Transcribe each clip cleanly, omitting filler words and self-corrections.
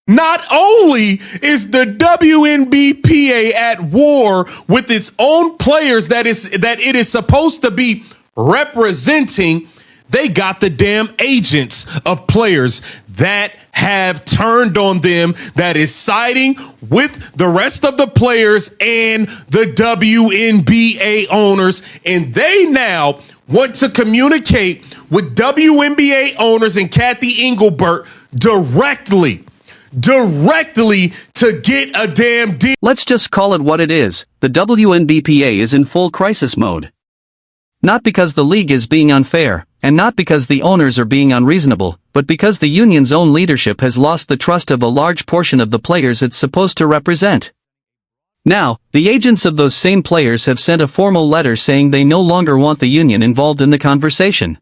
Not only is the WNBPA at war with its own players that it is supposed to be representing, they got the damn agents of players that have turned on them, that is siding with the rest of the players and the WNBA owners. And they now want to communicate with WNBA owners and Kathy Engelbert directly to get a damn deal. Let's just call it what it is. The WNBPA is in full crisis mode. Not because the league is being unfair, and not because the owners are being unreasonable, but because the union's own leadership has lost the trust of a large portion of the players it's supposed to represent. Now, the agents of those same players have sent a formal letter saying they no longer want the union involved in the conversation.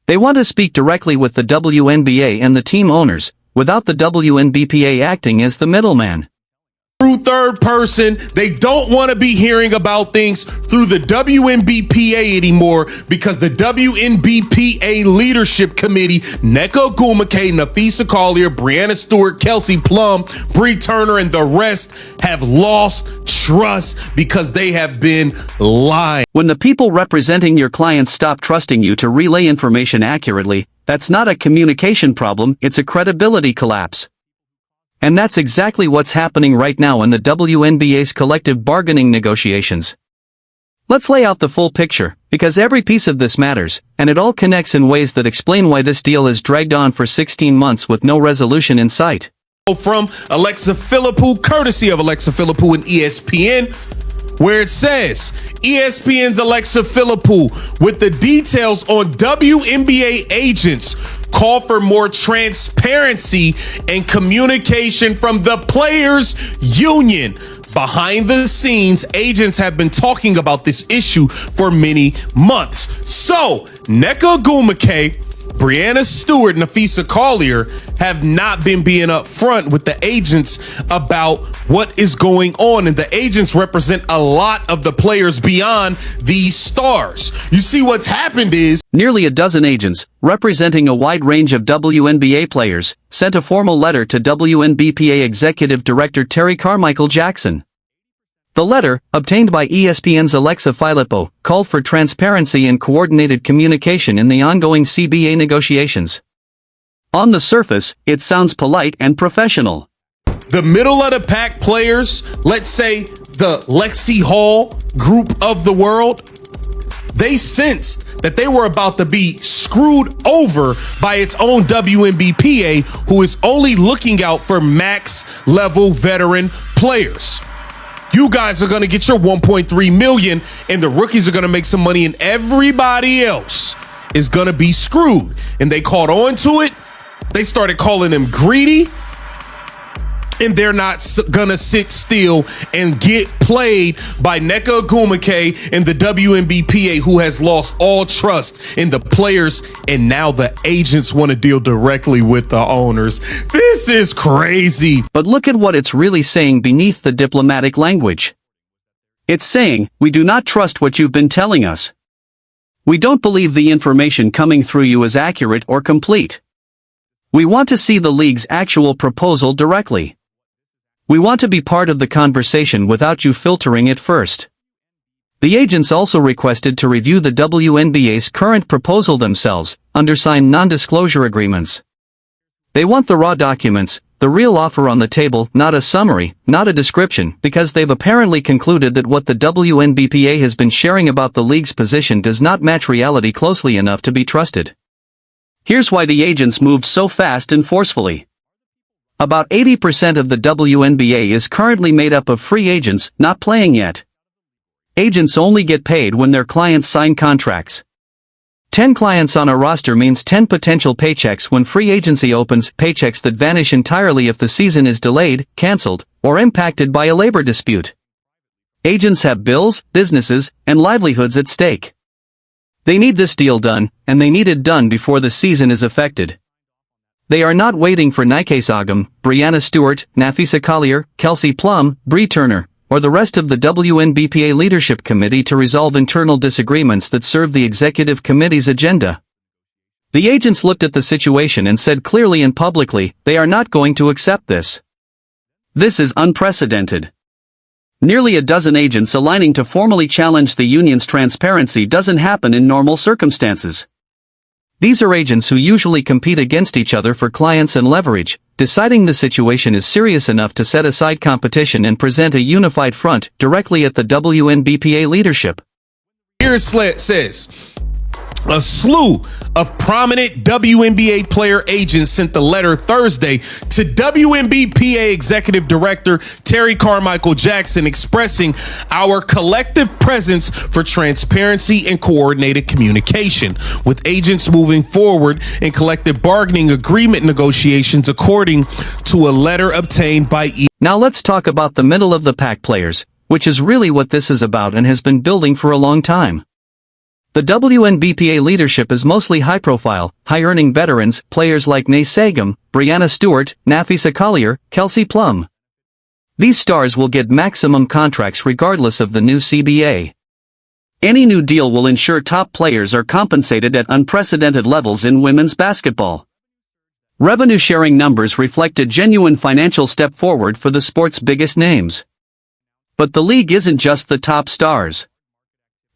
They want to speak directly with the WNBA and the team owners, without the WNBPA acting as the middleman. Through third person, they don't want to be hearing about things through the WNBPA anymore because the WNBPA Leadership Committee, Nneka Ogwumike, Nafisa Collier, Breanna Stewart, Kelsey Plum, Bree Turner, and the rest have lost trust because they have been lying. When the people representing your clients stop trusting you to relay information accurately, that's not a communication problem, it's a credibility collapse. And that's exactly what's happening right now in the WNBA's collective bargaining negotiations. Let's lay out the full picture, because every piece of this matters, and it all connects in ways that explain why this deal has dragged on for 16 months with no resolution in sight. From Alexa Philippou, courtesy of Alexa Philippou and ESPN, where it says, ESPN's Alexa Philippou with the details on WNBA agents call for more transparency and communication from the players' union. Behind the scenes, agents have been talking about this issue for many months. So, Nneka Ogwumike, Breanna Stewart, Nafisa Collier have not been being upfront with the agents about what is going on. And the agents represent a lot of the players beyond these stars. You see, what's happened is nearly a dozen agents, representing a wide range of WNBA players, sent a formal letter to WNBPA Executive Director Terry Carmichael Jackson. The letter, obtained by ESPN's Alexa Philippou, called for transparency and coordinated communication in the ongoing CBA negotiations. On the surface, it sounds polite and professional. The middle of the pack players, let's say the Lexi Hall group of the world, they sensed that they were about to be screwed over by its own WNBPA, who is only looking out for max level veteran players. You guys are going to get your 1.3 million and the rookies are going to make some money and everybody else is going to be screwed. And they caught on to it. They started calling them greedy. And they're not going to sit still and get played by Nneka Ogwumike and the WNBPA, who has lost all trust in the players. And now the agents want to deal directly with the owners. This is crazy. But look at what it's really saying beneath the diplomatic language. It's saying, we do not trust what you've been telling us. We don't believe the information coming through you is accurate or complete. We want to see the league's actual proposal directly. We want to be part of the conversation without you filtering it first. The agents also requested to review the WNBA's current proposal themselves, undersign non-disclosure agreements. They want the raw documents, the real offer on the table, not a summary, not a description, because they've apparently concluded that what the WNBPA has been sharing about the league's position does not match reality closely enough to be trusted. Here's why the agents moved so fast and forcefully. About 80% of the WNBA is currently made up of free agents, not playing yet. Agents only get paid when their clients sign contracts. 10 clients on a roster means 10 potential paychecks when free agency opens, paychecks that vanish entirely if the season is delayed, canceled, or impacted by a labor dispute. Agents have bills, businesses, and livelihoods at stake. They need this deal done, and they need it done before the season is affected. They are not waiting for Nneka Ogwumike, Breanna Stewart, Nafisa Collier, Kelsey Plum, Bree Turner, or the rest of the WNBPA Leadership Committee to resolve internal disagreements that serve the Executive Committee's agenda. The agents looked at the situation and said clearly and publicly, they are not going to accept this. This is unprecedented. Nearly a dozen agents aligning to formally challenge the union's transparency doesn't happen in normal circumstances. These are agents who usually compete against each other for clients and leverage, deciding the situation is serious enough to set aside competition and present a unified front directly at the WNBPA leadership. Here it says, a slew of prominent WNBA player agents sent the letter Thursday to WNBPA Executive Director Terry Carmichael Jackson expressing our collective presence for transparency and coordinated communication, with agents moving forward in collective bargaining agreement negotiations according to a letter obtained by Now let's talk about the middle of the pack players, which is really what this is about and has been building for a long time. The WNBPA leadership is mostly high-profile, high-earning veterans, players like Nay Sagam, Brianna Stewart, Nafisa Collier, Kelsey Plum. These stars will get maximum contracts regardless of the new CBA. Any new deal will ensure top players are compensated at unprecedented levels in women's basketball. Revenue-sharing numbers reflect a genuine financial step forward for the sport's biggest names. But the league isn't just the top stars.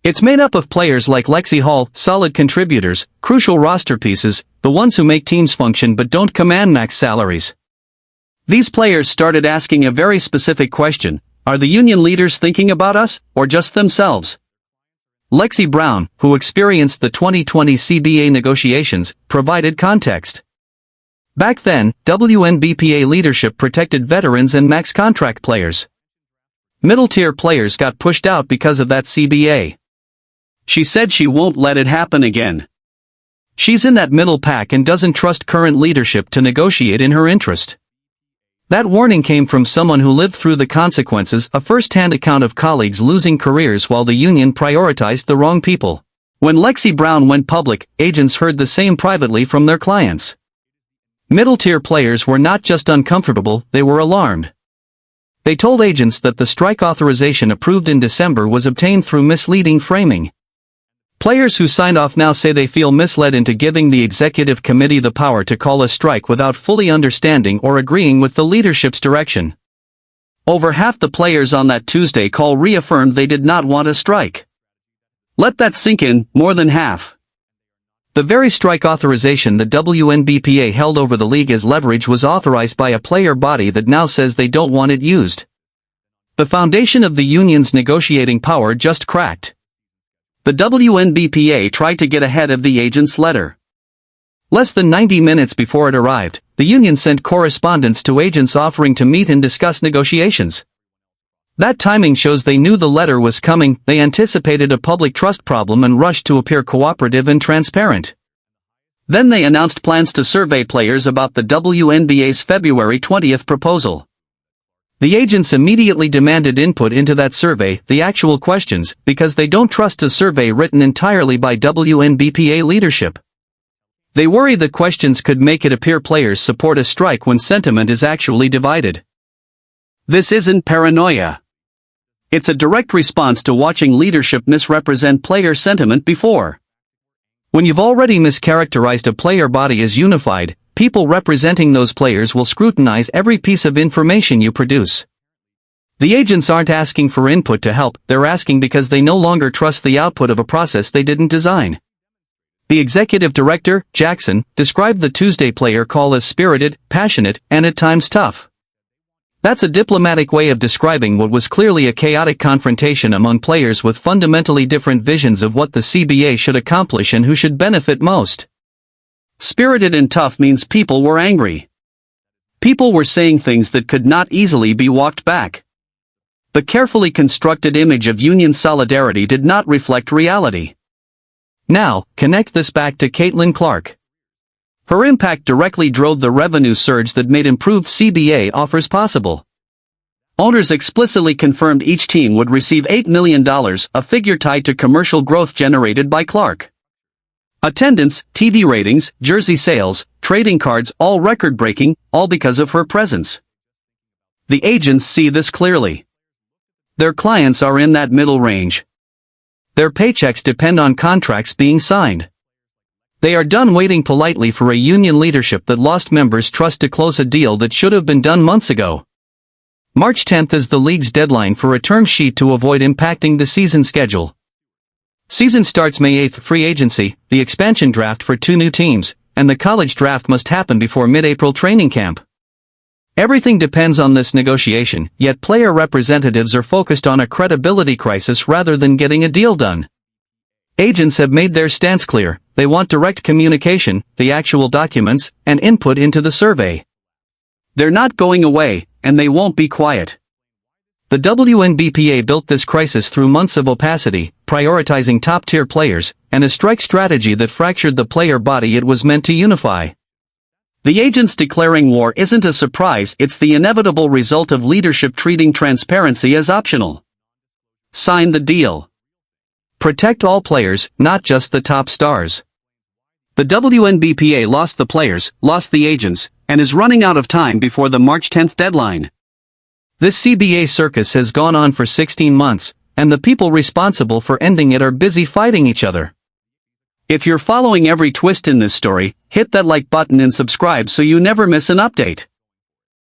It's made up of players like Lexi Hall, solid contributors, crucial roster pieces, the ones who make teams function but don't command max salaries. These players started asking a very specific question: are the union leaders thinking about us, or just themselves? Lexi Brown, who experienced the 2020 CBA negotiations, provided context. Back then, WNBPA leadership protected veterans and max contract players. Middle-tier players got pushed out because of that CBA. She said she won't let it happen again. She's in that middle pack and doesn't trust current leadership to negotiate in her interest. That warning came from someone who lived through the consequences, a first-hand account of colleagues losing careers while the union prioritized the wrong people. When Lexi Brown went public, agents heard the same privately from their clients. Middle-tier players were not just uncomfortable, they were alarmed. They told agents that the strike authorization approved in December was obtained through misleading framing. Players who signed off now say they feel misled into giving the executive committee the power to call a strike without fully understanding or agreeing with the leadership's direction. Over half the players on that Tuesday call reaffirmed they did not want a strike. Let that sink in, more than half. The very strike authorization the WNBPA held over the league as leverage was authorized by a player body that now says they don't want it used. The foundation of the union's negotiating power just cracked. The WNBPA tried to get ahead of the agent's letter. Less than 90 minutes before it arrived, the union sent correspondence to agents offering to meet and discuss negotiations. That timing shows they knew the letter was coming, they anticipated a public trust problem and rushed to appear cooperative and transparent. Then they announced plans to survey players about the WNBA's February 20th proposal. The agents immediately demanded input into that survey, the actual questions, because they don't trust a survey written entirely by WNBPA leadership. They worry the questions could make it appear players support a strike when sentiment is actually divided. This isn't paranoia. It's a direct response to watching leadership misrepresent player sentiment before. When you've already mischaracterized a player body as unified, people representing those players will scrutinize every piece of information you produce. The agents aren't asking for input to help, they're asking because they no longer trust the output of a process they didn't design. The executive director, Jackson, described the Tuesday player call as spirited, passionate, and at times tough. That's a diplomatic way of describing what was clearly a chaotic confrontation among players with fundamentally different visions of what the CBA should accomplish and who should benefit most. Spirited and tough means people were angry. People were saying things that could not easily be walked back. The carefully constructed image of union solidarity did not reflect reality. Now, connect this back to Caitlin Clark. Her impact directly drove the revenue surge that made improved CBA offers possible. Owners explicitly confirmed each team would receive $8 million, a figure tied to commercial growth generated by Clark. Attendance, TV ratings, jersey sales, trading cards, all record-breaking, all because of her presence. The agents see this clearly. Their clients are in that middle range. Their paychecks depend on contracts being signed. They are done waiting politely for a union leadership that lost members' trust to close a deal that should have been done months ago. March 10th is the league's deadline for a term sheet to avoid impacting the season schedule. Season starts May 8th. Free agency, the expansion draft for 2 new teams, and the college draft must happen before mid-April training camp. Everything depends on this negotiation, yet player representatives are focused on a credibility crisis rather than getting a deal done. Agents have made their stance clear: they want direct communication, the actual documents, and input into the survey. They're not going away, and they won't be quiet. The WNBPA built this crisis through months of opacity, prioritizing top-tier players, and a strike strategy that fractured the player body it was meant to unify. The agents declaring war isn't a surprise, it's the inevitable result of leadership treating transparency as optional. Sign the deal. Protect all players, not just the top stars. The WNBPA lost the players, lost the agents, and is running out of time before the March 10th deadline. This CBA circus has gone on for 16 months, and the people responsible for ending it are busy fighting each other. If you're following every twist in this story, hit that like button and subscribe so you never miss an update.